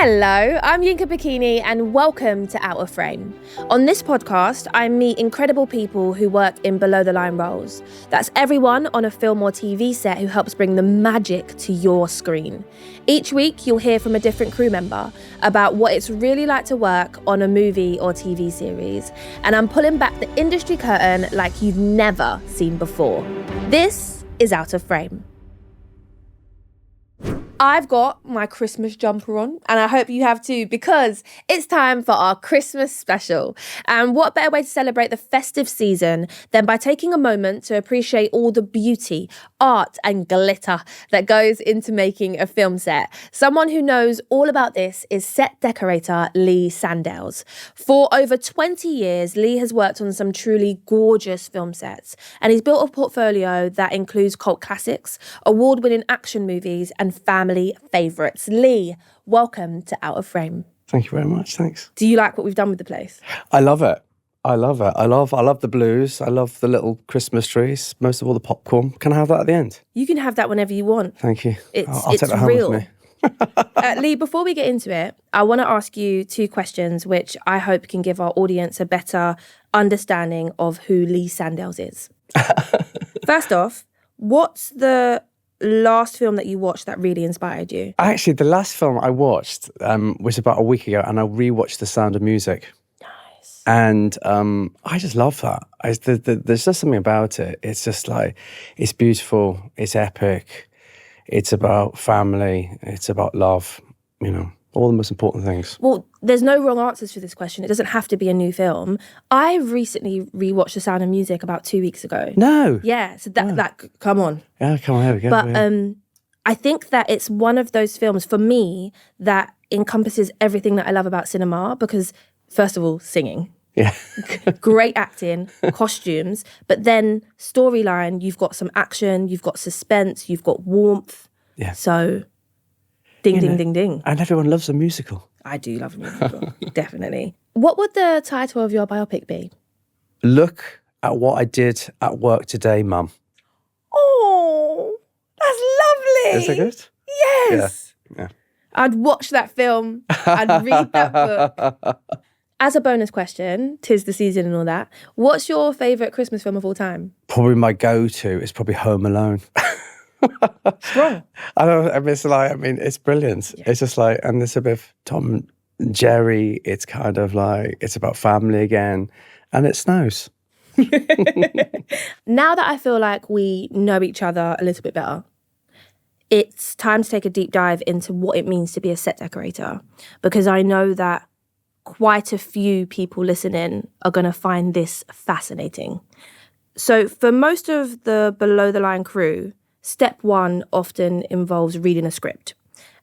Hello, I'm Yinka Bikini and welcome to Out of Frame. On this podcast, I meet incredible people who work in below-the-line roles. That's everyone on a film or TV set who helps bring the magic to your screen. Each week, you'll hear from a different crew member about what it's really like to work on a movie or TV series. And I'm pulling back the industry curtain like you've never seen before. This is Out of Frame. I've got my Christmas jumper on, and I hope you have too, because it's time for our Christmas special. And what better way to celebrate the festive season than by taking a moment to appreciate all the beauty, art, and glitter that goes into making a film set. Someone who knows all about this is set decorator Lee Sandales. For over 20 years, Lee has worked on some truly gorgeous film sets, and he's built a portfolio that includes cult classics, award-winning action movies, and family favourites. Lee, welcome to Out of Frame. Thank you very much, thanks. Do you like what we've done with the place? I love it. I love the blues. I love the little Christmas trees. Most of all, the popcorn. Can I have that at the end? You can have that whenever you want. Thank you. I'll take that home real. with me. Lee, before we get into it, I want to ask you two questions which I hope can give our audience a better understanding of who Lee Sandales is. First off, what's the last film that you watched that really inspired you? Actually, the last film I watched was about a week ago, and I rewatched The Sound of Music. Nice. And I just love that. There's just something about it. It's just like, it's beautiful, it's epic, it's about family, it's about love, you know, all the most important things. Well, there's no wrong answers for this question. It doesn't have to be a new film. I recently rewatched The Sound of Music about 2 weeks ago. No. Yeah, so that come on. Yeah, come on, here we go. But I think that it's one of those films, for me, that encompasses everything that I love about cinema because, first of all, singing. Yeah. Great acting, costumes, but then storyline, you've got some action, you've got suspense, you've got warmth. Yeah. So, ding, ding, ding. And everyone loves a musical. I do love a musical, definitely. What would the title of your biopic be? Look at what I did at work today, Mum. Oh, that's lovely. Is that good? Yes. Yeah. I'd watch that film. I'd read that book. As a bonus question, 'tis the season and all that, what's your favourite Christmas film of all time? Probably my go-to is probably Home Alone. Strong. I don't. I mean, it's brilliant. Yeah. It's just like, and there's a bit of Tom and Jerry. It's kind of like, it's about family again, and it snows. Now that I feel like we know each other a little bit better, it's time to take a deep dive into what it means to be a set decorator, because I know that quite a few people listening are going to find this fascinating. So for most of the below-the-line crew, step one often involves reading a script.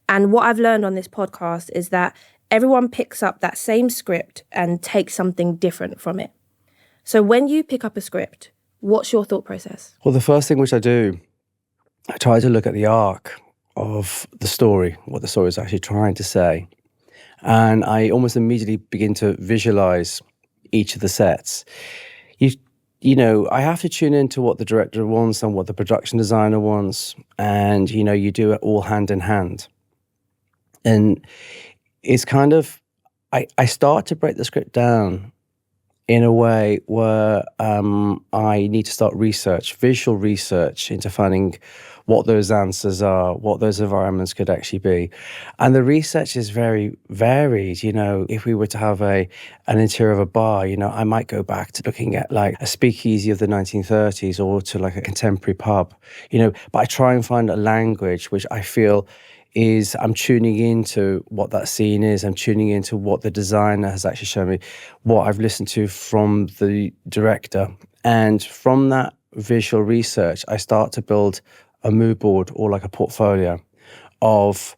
And what I've learned on this podcast is that everyone picks up that same script and takes something different from it. So when you pick up a script, what's your thought process? Well, the first thing which I do, I try to look at the arc of the story, what the story is actually trying to say. And I almost immediately begin to visualize each of the sets. You know, I have to tune into what the director wants and what the production designer wants. And, you know, you do it all hand in hand. And it's kind of, I start to break the script down in a way where I need to start visual research into finding what those answers are, what those environments could actually be. And the research is very varied. You know, if we were to have an interior of a bar, you know, I might go back to looking at like a speakeasy of the 1930s or to like a contemporary pub, you know, but I try and find a language which I feel is, I'm tuning into what that scene is. I'm tuning into what the designer has actually shown me, what I've listened to from the director. And from that visual research, I start to build a mood board or like a portfolio of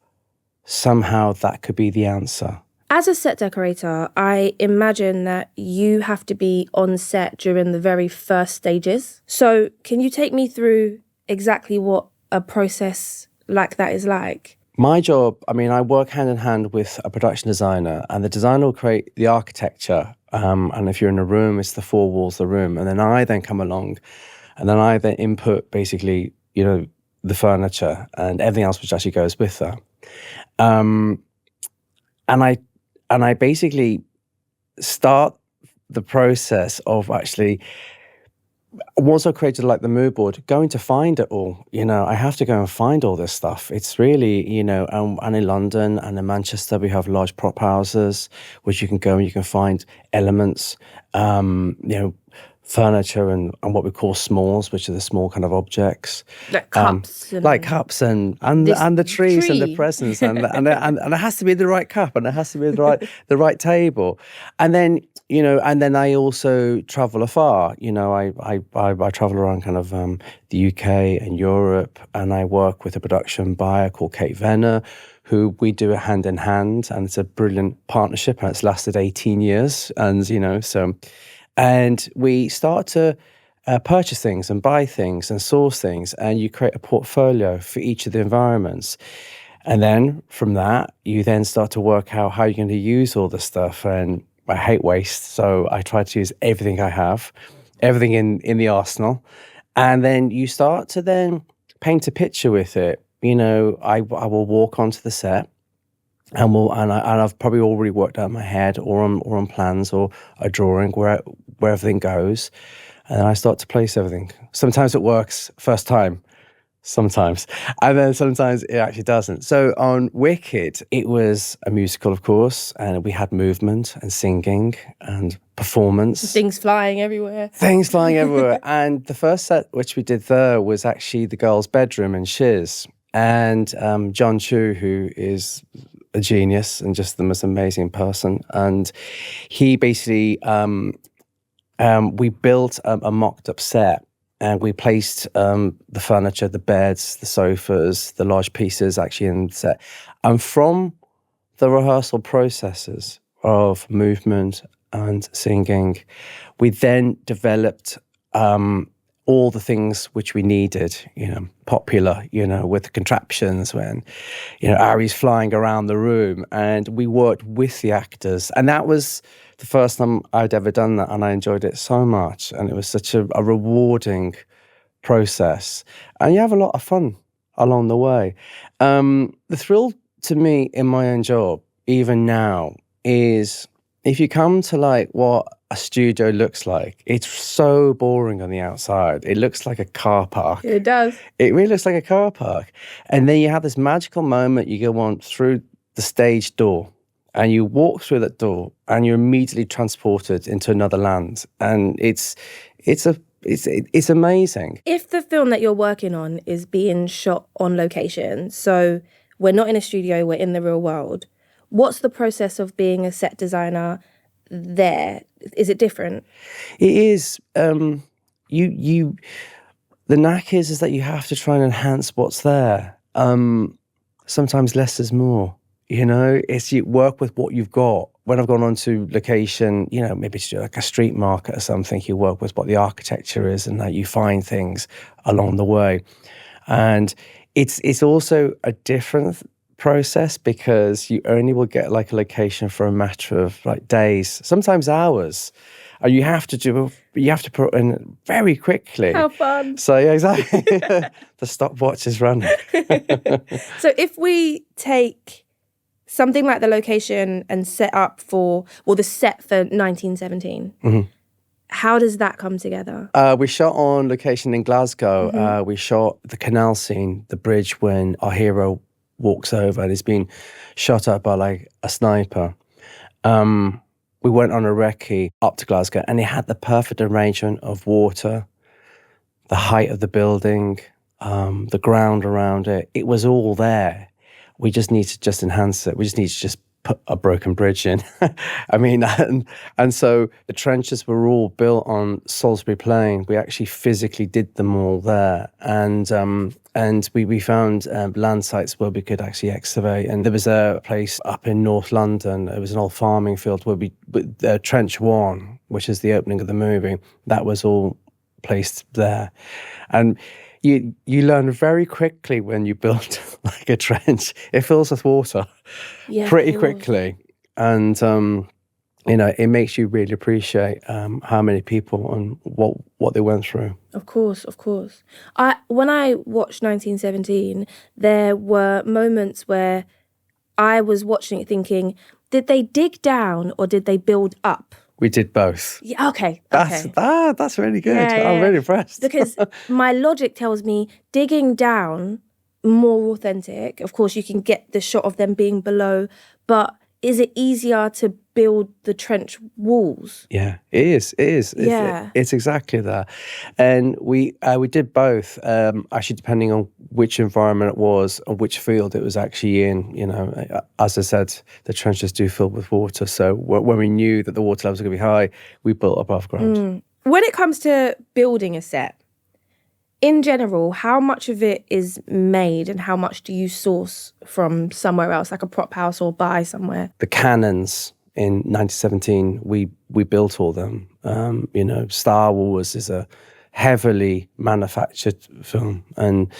somehow that could be the answer. As a set decorator, I imagine that you have to be on set during the very first stages. So can you take me through exactly what a process like that is like? My job, I mean, I work hand in hand with a production designer, and the designer will create the architecture. And if you're in a room, it's the four walls of the room. And then I come along, and then I input basically, you know, the furniture and everything else which actually goes with that. and I basically start the process of actually, once I created like the mood board, going to find it all. I have to go and find all this stuff. It's really, and in London and in Manchester, we have large prop houses, which you can go and you can find elements, furniture and what we call smalls, which are the small kind of objects. Like cups. Like cups and the trees and the presents and it has to be the right cup and it has to be the right table. And then I also travel afar. I travel around kind of the UK and Europe, and I work with a production buyer called Kate Venner, who we do it hand in hand, and it's a brilliant partnership, and it's lasted 18 years. And we start to purchase things and buy things and source things, and you create a portfolio for each of the environments. And then from that, you then start to work out how you're going to use all this stuff. And I hate waste, so I try to use everything I have, everything in the arsenal. And then you start to then paint a picture with it. I will walk onto the set, and I've probably already worked out in my head or on plans or a drawing where everything goes, and then I start to place everything. Sometimes it works first time, sometimes, and then sometimes it actually doesn't. So on Wicked, it was a musical, of course, and we had movement and singing and performance. Things flying everywhere. And the first set which we did there was actually the girls' bedroom in Shiz. And John Chu, who is a genius and just the most amazing person, and he basically we built a mocked-up set, and we placed the furniture, the beds, the sofas, the large pieces actually in the set. And from the rehearsal processes of movement and singing, we then developed all the things which we needed, popular, with the contraptions when, Ari's flying around the room, and we worked with the actors. And that was the first time I'd ever done that, and I enjoyed it so much. And it was such a rewarding process. And you have a lot of fun along the way. The thrill to me in my own job, even now, is if you come to like what a studio looks like, it's so boring on the outside. It looks like a car park. It does. It really looks like a car park. And then you have this magical moment. You go on through the stage door, and you walk through that door, and you're immediately transported into another land. And it's amazing. If the film that you're working on is being shot on location, so we're not in a studio, we're in the real world, what's the process of being a set designer there? Is it different? It is. The knack is that you have to try and enhance what's there. Sometimes less is more. It's you work with what you've got. When I've gone onto location, maybe to do like a street market or something, you work with what the architecture is, and that you find things along the way. And it's also a different process because you only will get like a location for a matter of like days, sometimes hours, and you have to put in very quickly. How fun. So yeah, exactly. The stopwatch is running. So if we take something like the location and set up the set for 1917, mm-hmm. How does that come together? We shot on location in Glasgow. Mm-hmm. We shot the canal scene, the bridge when our hero walks over and is being shot at by like a sniper. We went on a recce up to Glasgow, and it had the perfect arrangement of water, the height of the building, the ground around it. It was all there. We just need to just enhance it. We just need to just put a broken bridge in. I mean, and so the trenches were all built on Salisbury Plain. We actually physically did them all there. And we found land sites where we could actually excavate. And there was a place up in North London. It was an old farming field where Trench 1, which is the opening of the movie, that was all placed there. And you learn very quickly when you build like a trench, it fills with water pretty quickly. And, it makes you really appreciate how many people and what they went through. Of course. When I watched 1917, there were moments where I was watching it thinking, did they dig down or did they build up? We did both. Yeah, okay. That's really good. Yeah, I'm really impressed. Because my logic tells me digging down, more authentic. Of course, you can get the shot of them being below, but is it easier to build the trench walls? Yeah, it is. It's exactly that. And we did both, actually, depending on which environment it was or which field it was actually in. You know, as I said, the trenches do fill with water. So when we knew that the water levels were going to be high, we built above ground. When it comes to building a set, in general, how much of it is made and how much do you source from somewhere else, like a prop house or buy somewhere? The cannons in 1917, we built all them. You know, Star Wars is a heavily manufactured film, and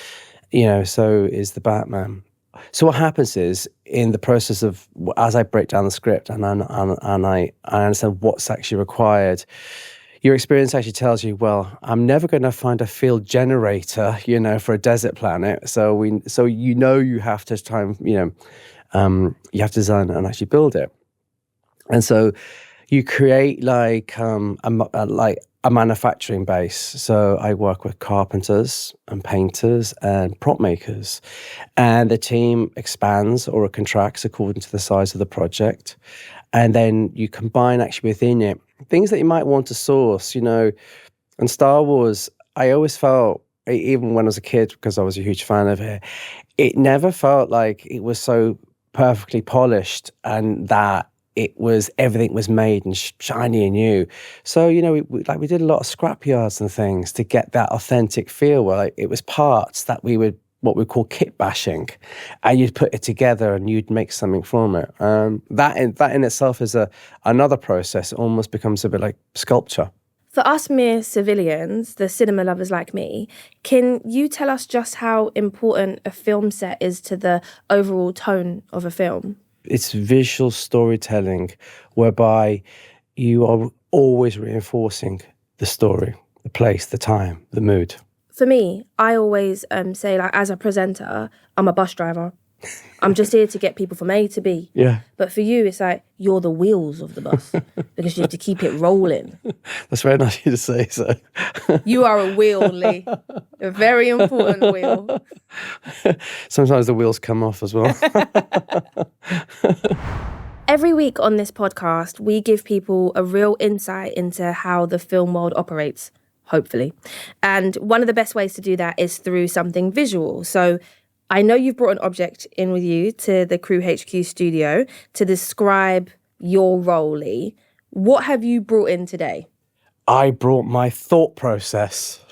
you know, so is the Batman. So what happens is, in the process of, as I break down the script and I understand what's actually required, your experience actually tells you, well, I'm never going to find a field generator, you know, for a desert planet. So you have to try and, you have to design and actually build it. And so you create like a manufacturing base. So I work with carpenters and painters and prop makers, and the team expands or it contracts according to the size of the project. And then you combine actually within it things that you might want to source, you know. And Star Wars, I always felt, even when I was a kid, because I was a huge fan of it, it never felt like it was so perfectly polished and that everything was made and shiny and new. So, you know, we did a lot of scrapyards and things to get that authentic feel where like, it was parts that we would, what we call kit bashing, and you'd put it together and you'd make something from it. That in itself is another process. It almost becomes a bit like sculpture. For us mere civilians, the cinema lovers like me, can you tell us just how important a film set is to the overall tone of a film? It's visual storytelling whereby you are always reinforcing the story, the place, the time, the mood. For me, I always say, like, as a presenter, I'm a bus driver. I'm just here to get people from A to B. Yeah. But for you, it's like you're the wheels of the bus because you have to keep it rolling. That's very nice of you to say so. You are a wheel, Lee. A very important wheel. Sometimes the wheels come off as well. Every week on this podcast, we give people a real insight into how the film world operates, hopefully. And one of the best ways to do that is through something visual. So I know you've brought an object in with you to the CrewHQ studio to describe your role, Lee. What have you brought in today? I brought my thought process.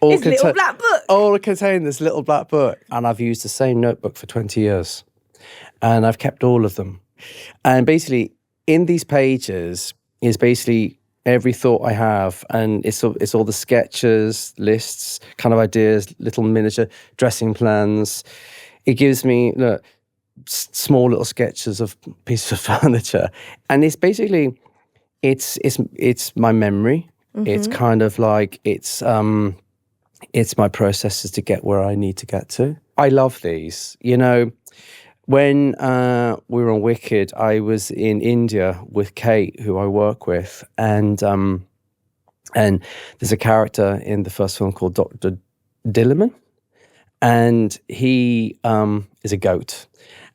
This little black book. All contained this little black book. And I've used the same notebook for 20 years. And I've kept all of them. And basically, in these pages is basically every thought I have, and it's all the sketches, lists, kind of ideas, little miniature dressing plans. It gives me small little sketches of pieces of furniture, and it's basically it's my memory. Mm-hmm. It's kind of like it's my processes to get where I need to get to. I love these, you know. When we were on Wicked, I was in India with Kate, who I work with, and there's a character in the first film called Dr. Dillerman, and he is a goat,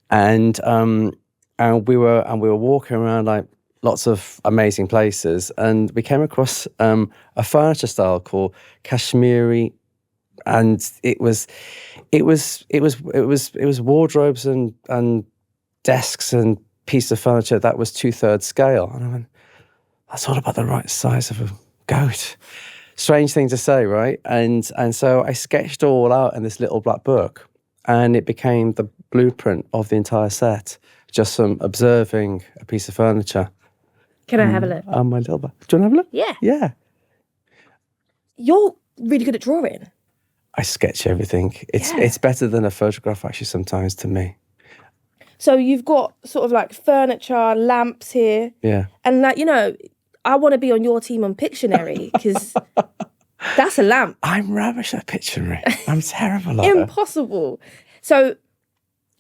and we were walking around like lots of amazing places, and we came across a furniture style called Kashmiri. And it was wardrobes and desks and pieces of furniture that was 2/3 scale. And I went, that's all about the right size of a goat. Strange thing to say, right? And so I sketched it all out in this little black book, and it became the blueprint of the entire set, just from observing a piece of furniture. Can I have a look? My little book. Do you want to have a look? Yeah. Yeah. You're really good at drawing. I sketch everything. It's better than a photograph, actually, sometimes, to me. So you've got sort of like furniture, lamps here. Yeah. And like, you know, I want to be on your team on Pictionary because that's a lamp. I'm rubbish at Pictionary. I'm terrible at it. Impossible. So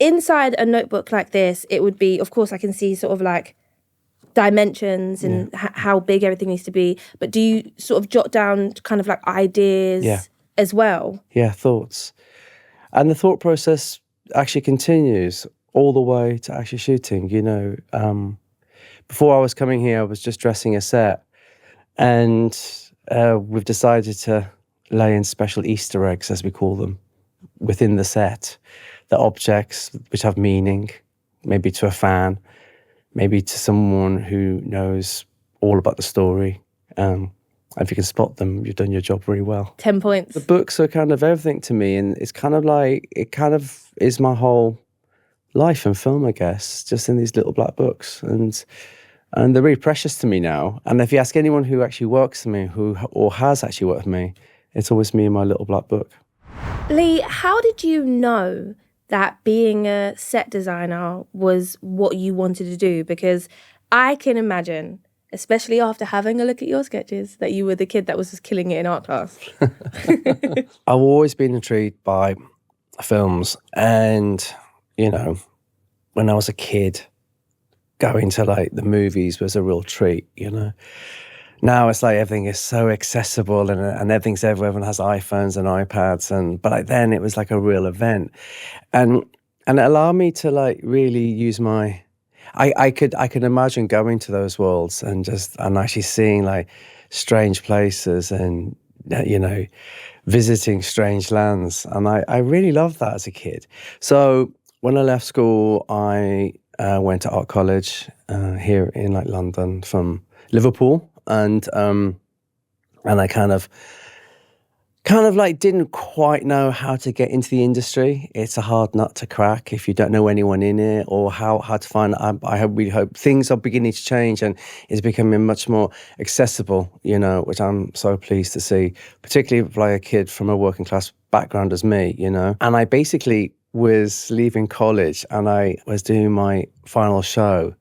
inside a notebook like this, it would be, of course, I can see sort of like dimensions and how big everything needs to be. But do you sort of jot down kind of like ideas as well? Yeah, thoughts. And the thought process actually continues all the way to actually shooting. Before I was coming here, I was just dressing a set, and we've decided to lay in special Easter eggs, as we call them, within the set. The objects which have meaning, maybe to a fan, maybe to someone who knows all about the story. If you can spot them, you've done your job very well. 10 points. The books are kind of everything to me, and it's kind of like, it kind of is my whole life and film, I guess, just in these little black books. And they're really precious to me now. And if you ask anyone who actually works with me, or has actually worked with me, it's always me and my little black book. Lee, how did you know that being a set designer was what you wanted to do? Because I can imagine, especially after having a look at your sketches, that you were the kid that was just killing it in art class. I've always been intrigued by films, and when I was a kid, going to like the movies was a real treat. Now it's like everything is so accessible, and everything's everywhere. Everyone has iPhones and iPads, but like then it was like a real event, and it allowed me to like really use my. I could imagine going to those worlds and actually seeing like strange places and visiting strange lands, and I really loved that as a kid. So when I left school, I went to art college here in like London from Liverpool, and I kind of like didn't quite know how to get into the industry. It's a hard nut to crack if you don't know anyone in it, or how to find. I really hope things are beginning to change and it's becoming much more accessible, which I'm so pleased to see, particularly for like a kid from a working class background as me, And I basically was leaving college, and I was doing my final show,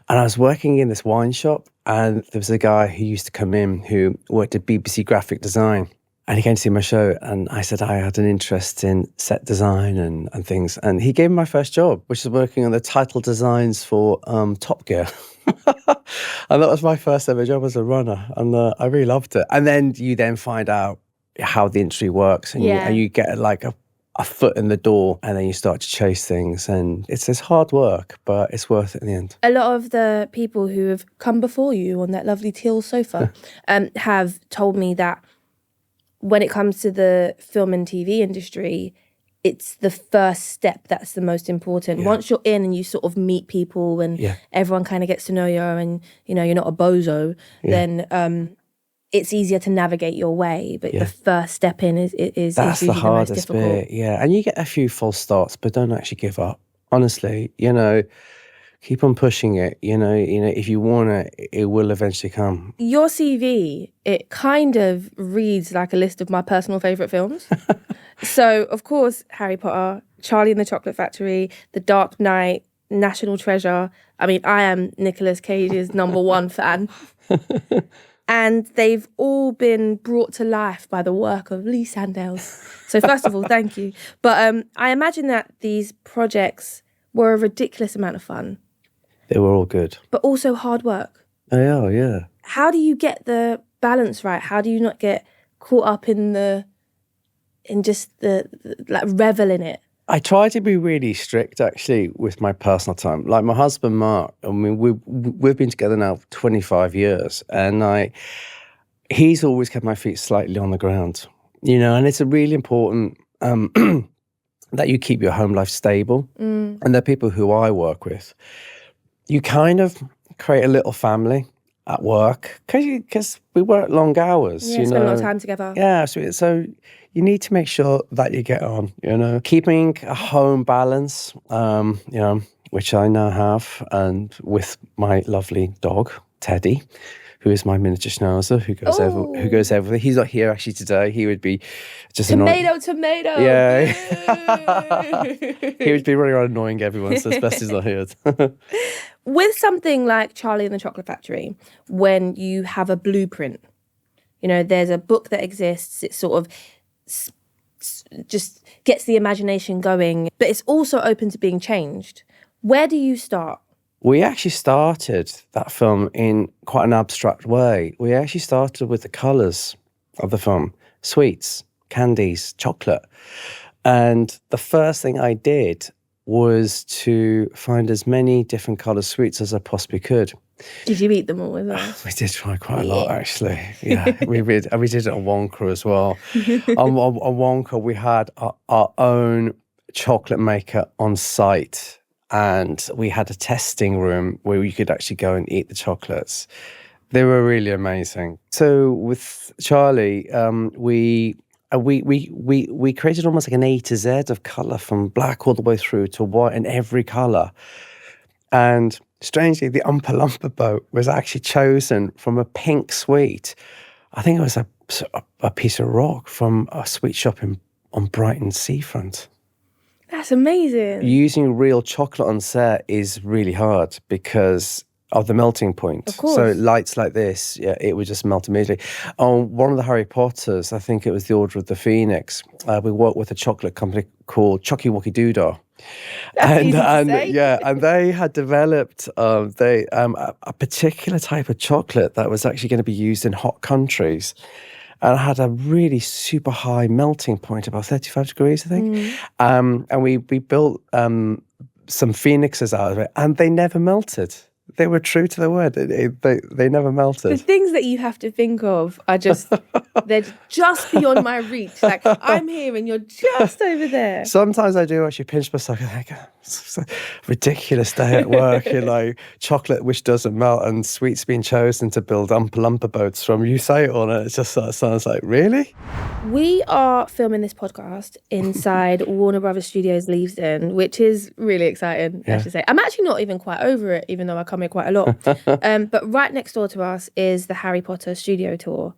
and I was working in this wine shop, and there was a guy who used to come in who worked at BBC Graphic Design, and he came to see my show, and I said I had an interest in set design and things, and he gave me my first job, which was working on the title designs for Top Gear. And that was my first ever job as a runner, and I really loved it. And then you find out how the industry works, and you get like a foot in the door, and then you start to chase things, and it's hard work, but it's worth it in the end. A lot of the people who have come before you on that lovely teal sofa have told me that when it comes to the film and TV industry, it's the first step that's the most important. Yeah. Once you're in and you sort of meet people and everyone kind of gets to know you, and you're not a bozo, then it's easier to navigate your way. But the first step in is that's usually the hardest the most difficult bit. Yeah, and you get a few false starts, but don't actually give up. Honestly, keep on pushing it. If you want it, it will eventually come. Your CV, it kind of reads like a list of my personal favourite films. So, of course, Harry Potter, Charlie and the Chocolate Factory, The Dark Knight, National Treasure. I mean, I am Nicolas Cage's #1 fan. And they've all been brought to life by the work of Lee Sandales. So first of all, thank you. But I imagine that these projects were a ridiculous amount of fun. They were all good. But also hard work. They are, yeah. How do you get the balance right? How do you not get caught up in just the like revel in it? I try to be really strict, actually, with my personal time. Like my husband, Mark, I mean, we've been together now for 25 years, and he's always kept my feet slightly on the ground, and it's a really important that you keep your home life stable. And the people who I work with, you kind of create a little family at work because we work long hours. Yeah, spend a lot of time together. Yeah, so you need to make sure that you get on, keeping a home balance, which I now have, and with my lovely dog, Teddy, who is my miniature schnauzer, who goes everywhere. He's not here actually today. He would be just tomato. Yeah. He would be running around annoying everyone, so it's best he's not here. With something like Charlie and the Chocolate Factory, when you have a blueprint, there's a book that exists, it's sort of just gets the imagination going, but it's also open to being changed. Where do you start? We actually started that film in quite an abstract way. We actually started with the colours of the film, sweets, candies, chocolate. And the first thing I did was to find as many different coloured sweets as I possibly could. Did you eat them all as well? We did try quite a lot, actually. Yeah, we did. And we did it on Wonka as well. on Wonka, we had our own chocolate maker on site. And we had a testing room where you could actually go and eat the chocolates. They were really amazing. So with Charlie, we created almost like an A to Z of colour, from black all the way through to white in every colour. And strangely, the Oompa Loompa boat was actually chosen from a pink sweet. I think it was a piece of rock from a sweet shop on Brighton seafront. That's amazing. Using real chocolate on set is really hard because of the melting point. Of course. So lights like this, yeah, it would just melt immediately. On one of the Harry Potters, I think it was the Order of the Phoenix, we worked with a chocolate company called Chocky Wocky Doodah. And they had developed a particular type of chocolate that was actually going to be used in hot countries. And it had a really super high melting point, about 35 degrees, I think. And we built some phoenixes out of it, and they never melted. They were true to their word. They never melted. The things that you have to think of are they're just beyond my reach. Like, I'm here and you're just over there. Sometimes I do actually pinch myself. I think, it's a ridiculous day at work. Chocolate which doesn't melt and sweets being chosen to build Oompa Loompa boats from. You say it all and it just sort of sounds like, really? We are filming this podcast inside Warner Brothers Studios Leavesden, which is really exciting, I should say. I'm actually not even quite over it, even though I come here quite a lot. But right next door to us is the Harry Potter studio tour.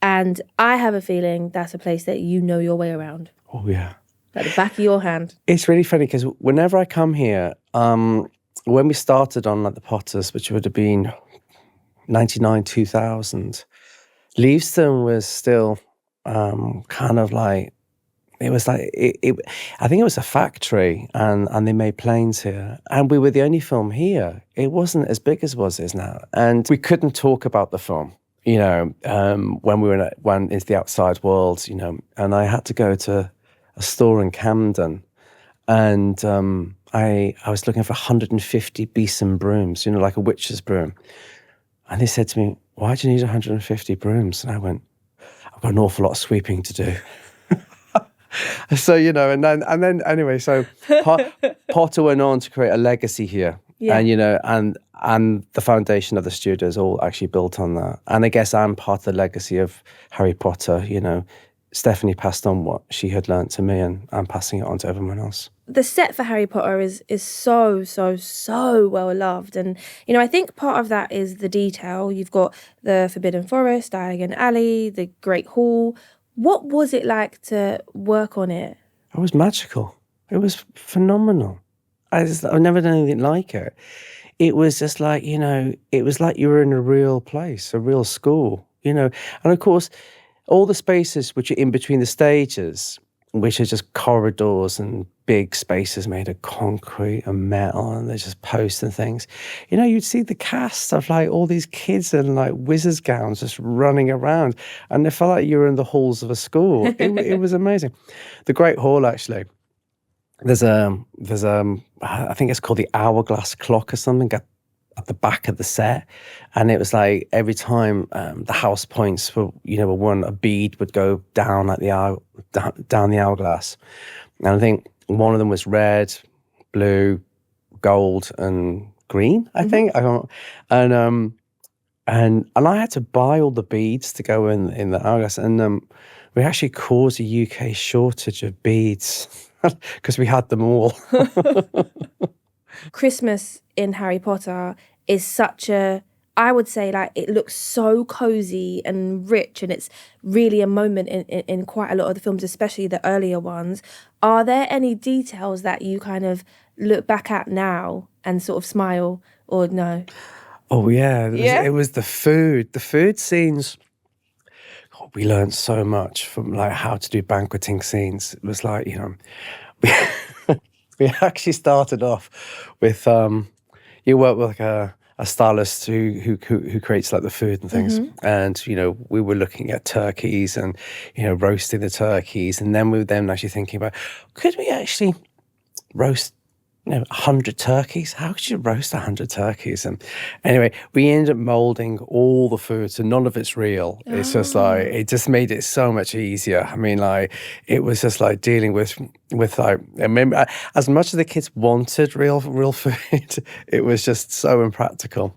And I have a feeling that's a place that you know your way around. Oh, yeah. Like the back of your hand. It's really funny because whenever I come here, when we started on the Potters, which would have been 99, 2000, Leavesden was still kind of like, it was like, I think it was a factory and they made planes here. And we were the only film here. It wasn't as big as it is now. And we couldn't talk about the film, when we went into the outside world, and I had to go to a store in Camden and I was looking for 150 besom brooms, like a witch's broom. And they said to me, why do you need 150 brooms? And I went, I've got an awful lot of sweeping to do. So, and then anyway, so Potter went on to create a legacy here. Yeah. And the foundation of the studio is all actually built on that. And I guess I'm part of the legacy of Harry Potter. Stephanie passed on what she had learned to me, and I'm passing it on to everyone else. The set for Harry Potter is so, so, so well loved. And, I think part of that is the detail. You've got the Forbidden Forest, Diagon Alley, the Great Hall. What was it like to work on it? It was magical. It was phenomenal. I've never done anything like it. It was just like, it was like you were in a real place, a real school, And of course, all the spaces which are in between the stages, which are just corridors and big spaces made of concrete and metal, and they're just posts and things. You'd see the cast of all these kids in wizards gowns just running around, and it felt like you were in the halls of a school. It was amazing. The Great Hall, actually. There's I think it's called the Hourglass Clock or something at the back of the set, and it was like every time the house points were one, a bead would go down at down the hourglass, and I think one of them was red, blue, gold, and green. I think and I had to buy all the beads to go in the hourglass, and we actually caused a UK shortage of beads. Because we had them all. Christmas in Harry Potter is I would say it looks so cozy and rich, and it's really a moment in quite a lot of the films, especially the earlier ones. Are there any details that you kind of look back at now and sort of smile, or no? Oh yeah, it was the food. The food scenes. we learned so much from like how to do banqueting scenes. It was like, we, we actually started off with you work with like a stylist who creates like the food and things, and we were looking at turkeys and roasting the turkeys, and then we were then actually thinking about, could we actually roast 100 turkeys? How could you roast 100 turkeys? And anyway, we ended up molding all the food, so none of it's real. It's just like, it just made it so much easier. I mean, like, it was just like dealing with like, I mean, as much as the kids wanted real food, it was just so impractical.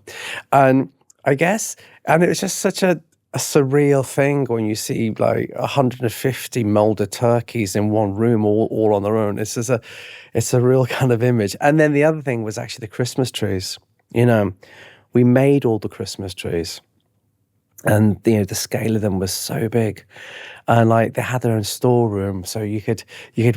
And I guess, and it was just such a surreal thing when you see like 150 molded turkeys in one room all on their own. It's a real kind of image. And then the other thing was actually the Christmas trees. We made all the Christmas trees, and the scale of them was so big, and like they had their own storeroom, so you could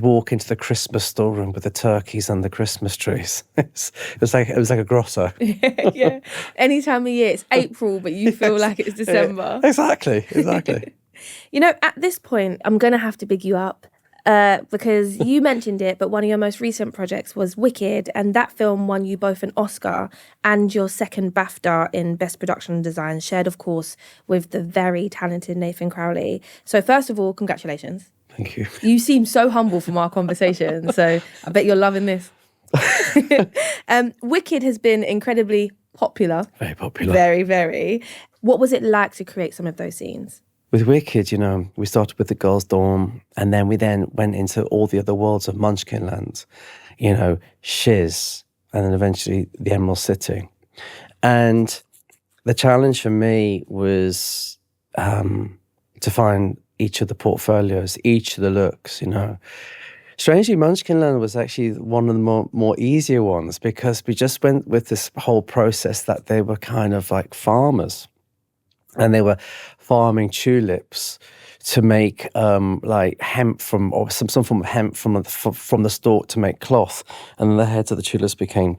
walk into the Christmas storeroom with the turkeys and the Christmas trees. It was like a grotto. Yeah. Any time of year, it's April, but you feel like it's December. Yeah, exactly. At this point, I'm going to have to big you up because you mentioned it, but one of your most recent projects was Wicked, and that film won you both an Oscar and your second BAFTA in Best Production Design, shared, of course, with the very talented Nathan Crowley. So first of all, congratulations. Thank you. You seem so humble from our conversation, so I bet you're loving this. Wicked has been incredibly popular. Very popular. Very, very. What was it like to create some of those scenes? With Wicked, we started with the girls' dorm, and then we went into all the other worlds of Munchkinland, Shiz, and then eventually the Emerald City. And the challenge for me was to find each of the portfolios, each of the looks, Strangely, Munchkinland was actually one of the more easier ones, because we just went with this whole process that they were kind of like farmers, and they were farming tulips to make like hemp or some form of hemp from the stalk to make cloth, and then the heads of the tulips became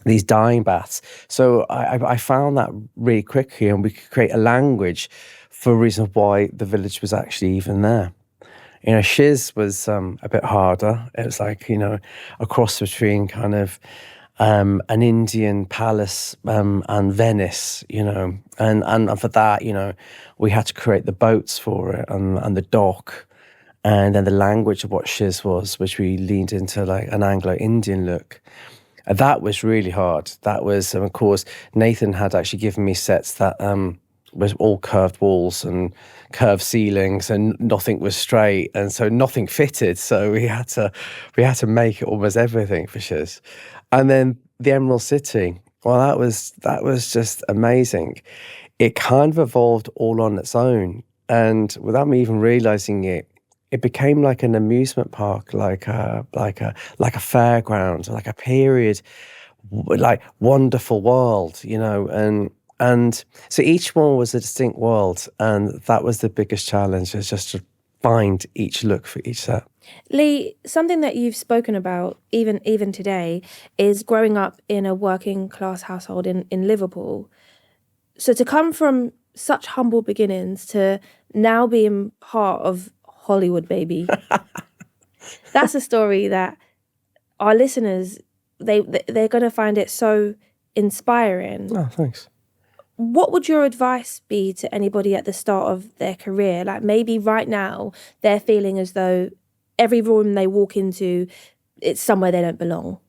these dyeing baths. So I found that really quickly, and we could create a language for a reason why the village was actually even there. Shiz was a bit harder. It was like, a cross between kind of an Indian palace and Venice, and for that, we had to create the boats for it and the dock, and then the language of what Shiz was, which we leaned into like an Anglo-Indian look. And that was really hard. That was, of course, Nathan had actually given me sets that was all curved walls and curved ceilings, and nothing was straight, and so nothing fitted. So we had to make almost everything for Shiz. And then the Emerald City, well, that was just amazing. It kind of evolved all on its own, and without me even realizing it, it became like an amusement park, like a fairground, like a period, like wonderful world, and so each one was a distinct world, and that was the biggest challenge, is just to find each look for each set. Lee, something that you've spoken about even today is growing up in a working class household in Liverpool. So to come from such humble beginnings to now being part of Hollywood, baby, that's a story that our listeners, they're going to find it so inspiring. Oh, thanks. What would your advice be to anybody at the start of their career? Like maybe right now they're feeling as though every room they walk into, it's somewhere they don't belong.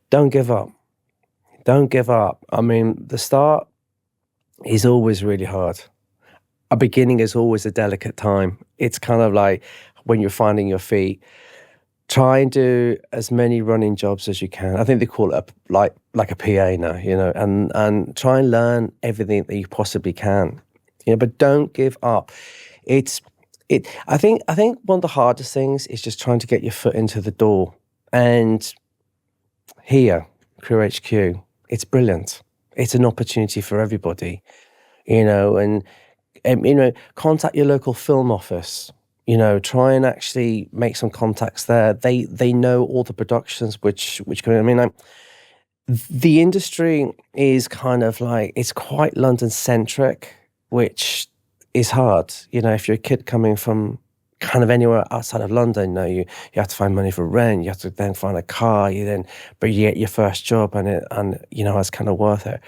Don't give up. Don't give up. I mean, the start is always really hard. A beginning is always a delicate time. It's kind of like when you're finding your feet. Try and do as many running jobs as you can. I think they call it like a PA now, and try and learn everything that you possibly can, but don't give up. I think one of the hardest things is just trying to get your foot into the door. And here, CrewHQ, it's brilliant. It's an opportunity for everybody, and contact your local film office. Try and actually make some contacts there. They know all the productions which the industry is kind of like, it's quite London centric, which is hard. You know, if you're a kid coming from kind of anywhere outside of London, you have to find money for rent, you have to then find a car, but you get your first job and it's kind of worth it.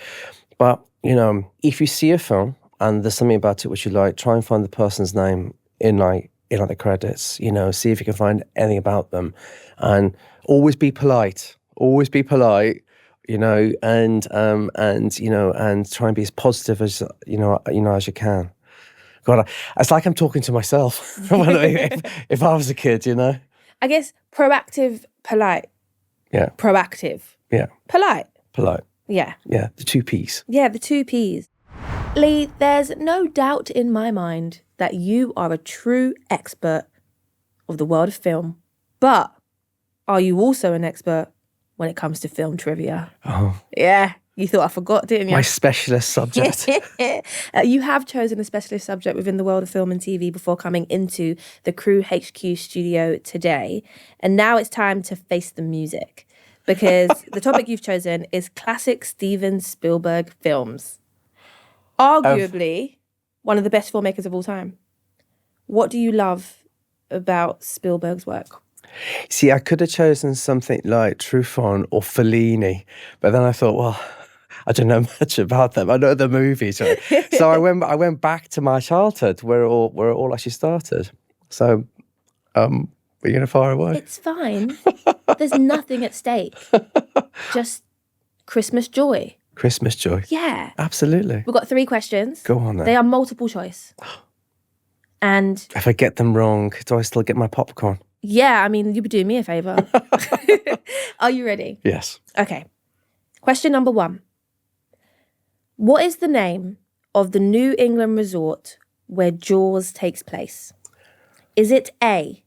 But, if you see a film and there's something about it which you like, try and find the person's name in the credits, see if you can find anything about them, and always be polite, and try and be as positive as, as you can. God, it's like I'm talking to myself if I was a kid, I guess proactive, polite. Yeah. Proactive. Yeah. Polite. Polite. Yeah. Yeah, the 2 Ps. Yeah, the 2 Ps. Lee, there's no doubt in my mind that you are a true expert of the world of film. But are you also an expert when it comes to film trivia? Oh. Yeah. You thought I forgot, didn't you? My specialist subject. You have chosen a specialist subject within the world of film and TV before coming into the CrewHQ studio today. And now it's time to face the music, because the topic you've chosen is classic Steven Spielberg films. Arguably one of the best filmmakers of all time. What do you love about Spielberg's work? See, I could have chosen something like Truffaut or Fellini, but then I thought, well, I don't know much about them. I know the movies, right? So I went back to my childhood where it all actually started. So, are you going to fire away? It's fine. There's nothing at stake. Just Christmas joy. Christmas joy. Yeah. Absolutely. We've got 3 questions. Go on then. They are multiple choice. And if I get them wrong, do I still get my popcorn? Yeah, I mean, you would do me a favour. Are you ready? Yes. Okay. Question number 1. What is the name of the New England resort where Jaws takes place? Is it A,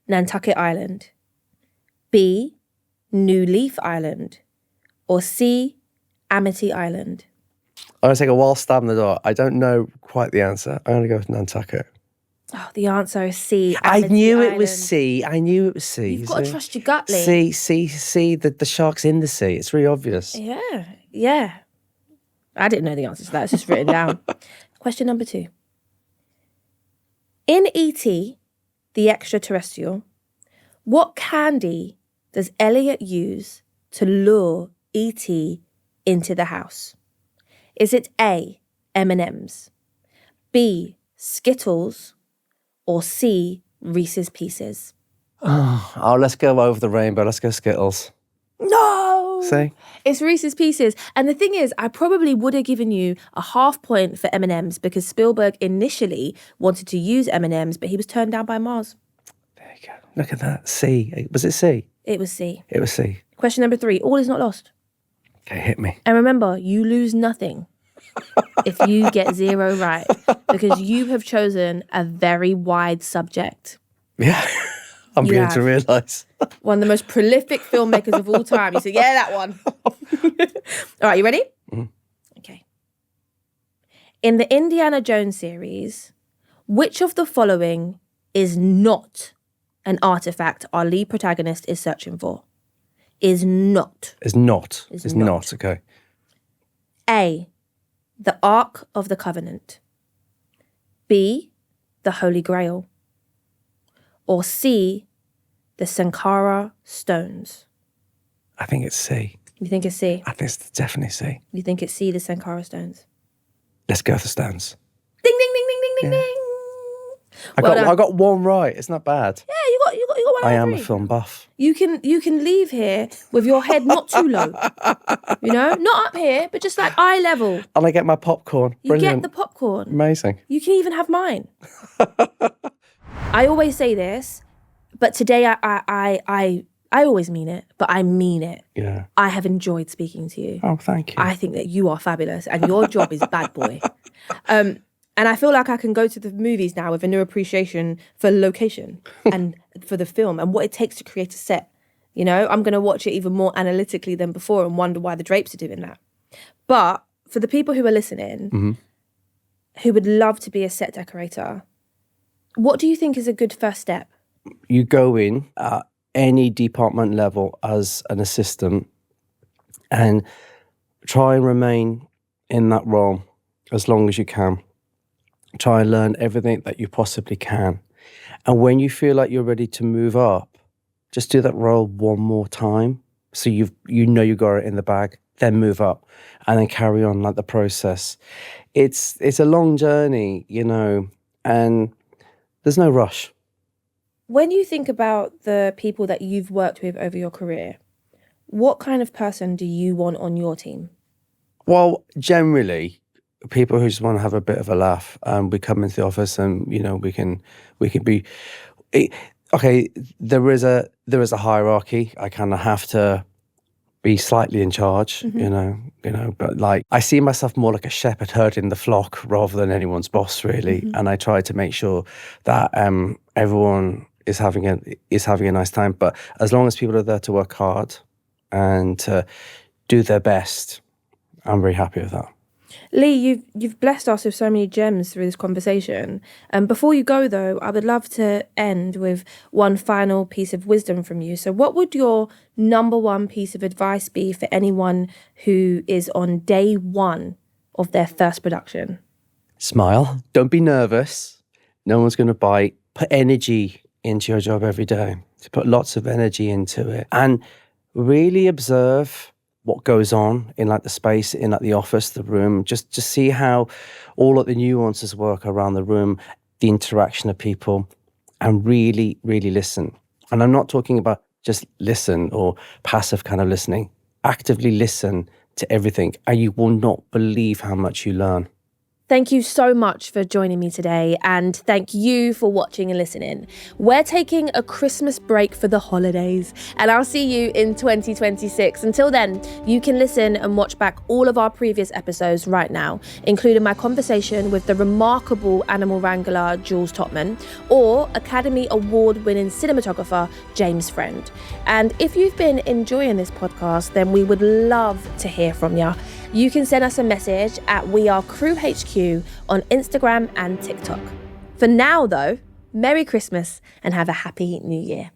Nantucket Island, B, New Leaf Island, or C, Amity Island? I'm going to take a wild stab in the dark. I don't know quite the answer. I'm going to go with Nantucket. Oh, the answer is C. I knew Island. it was C. You've got to trust your gut, Lee. See, the shark's in the sea. It's really obvious. Yeah. I didn't know the answer to that. It's just written down. Question number 2. In E.T., the extraterrestrial, what candy does Elliot use to lure E.T. into the house? Is it A, M&Ms, B, Skittles, or C, Reese's Pieces? Oh, let's go over the rainbow. Let's go Skittles. No! See? It's Reese's Pieces. And the thing is, I probably would have given you a half point for M&Ms because Spielberg initially wanted to use M&Ms, but he was turned down by Mars. There you go. Look at that. C. Was it C? It was C. It was C. Question number 3. All is not lost. Okay, hit me. And remember, you lose nothing if you get 0 right, because you have chosen a very wide subject. Yeah. I'm beginning to realise. One of the most prolific filmmakers of all time. You said, yeah, that one. All right, you ready? Mm-hmm. Okay. In the Indiana Jones series, which of the following is not an artifact our lead protagonist is searching for? Is not. Is not. Is not. Okay. A, the Ark of the Covenant. B, the Holy Grail. Or C, the Sankara Stones? I think it's C. You think it's C? I think it's definitely C. You think it's C, the Sankara Stones? Let's go with the Stones. Ding, ding, ding, ding, ding, ding, ding. I got 1 right. It's not bad. Yeah, you got 1 I out of am 3. a film buff. You can leave here with your head not too low. Not up here, but just like eye level. And I get my popcorn. You Brilliant. get the popcorn. Amazing. You can even have mine. I always say this, but today I always mean it, but I mean it. Yeah. I have enjoyed speaking to you. Oh, thank you. I think that you are fabulous and your job is bad boy. And I feel like I can go to the movies now with a new appreciation for location and for the film and what it takes to create a set. I'm going to watch it even more analytically than before and wonder why the drapes are doing that. But for the people who are listening, who would love to be a set decorator, what do you think is a good first step? You go in at any department level as an assistant and try and remain in that role as long as you can. Try and learn everything that you possibly can. And when you feel like you're ready to move up, just do that role one more time. So you got it in the bag, then move up and then carry on like the process. It's a long journey, and there's no rush. When you think about the people that you've worked with over your career, what kind of person do you want on your team? Well, generally, people who just want to have a bit of a laugh. We come into the office and we can be okay. There is a hierarchy. I kind of have to be slightly in charge, but like I see myself more like a shepherd herding the flock rather than anyone's boss, really. And I try to make sure that everyone is having a nice time. But as long as people are there to work hard and to do their best, I'm very happy with that. Lee, you've blessed us with so many gems through this conversation. Before you go, though, I would love to end with one final piece of wisdom from you. So what would your number one piece of advice be for anyone who is on day one of their first production? Smile. Don't be nervous. No one's going to bite. Put energy into your job every day. To put lots of energy into it. And really observe what goes on in like the space, in like the office, the room, just see how all of the nuances work around the room, the interaction of people, and really, really listen. And I'm not talking about just listen or passive kind of listening. Actively listen to everything, and you will not believe how much you learn. Thank you so much for joining me today, and thank you for watching and listening. We're taking a Christmas break for the holidays, and I'll see you in 2026. Until then, you can listen and watch back all of our previous episodes right now, including my conversation with the remarkable animal wrangler Jules Topman or Academy Award-winning cinematographer James Friend. And if you've been enjoying this podcast, then we would love to hear from you. You can send us a message at We Are CrewHQ on Instagram and TikTok. For now, though, Merry Christmas and have a happy New Year.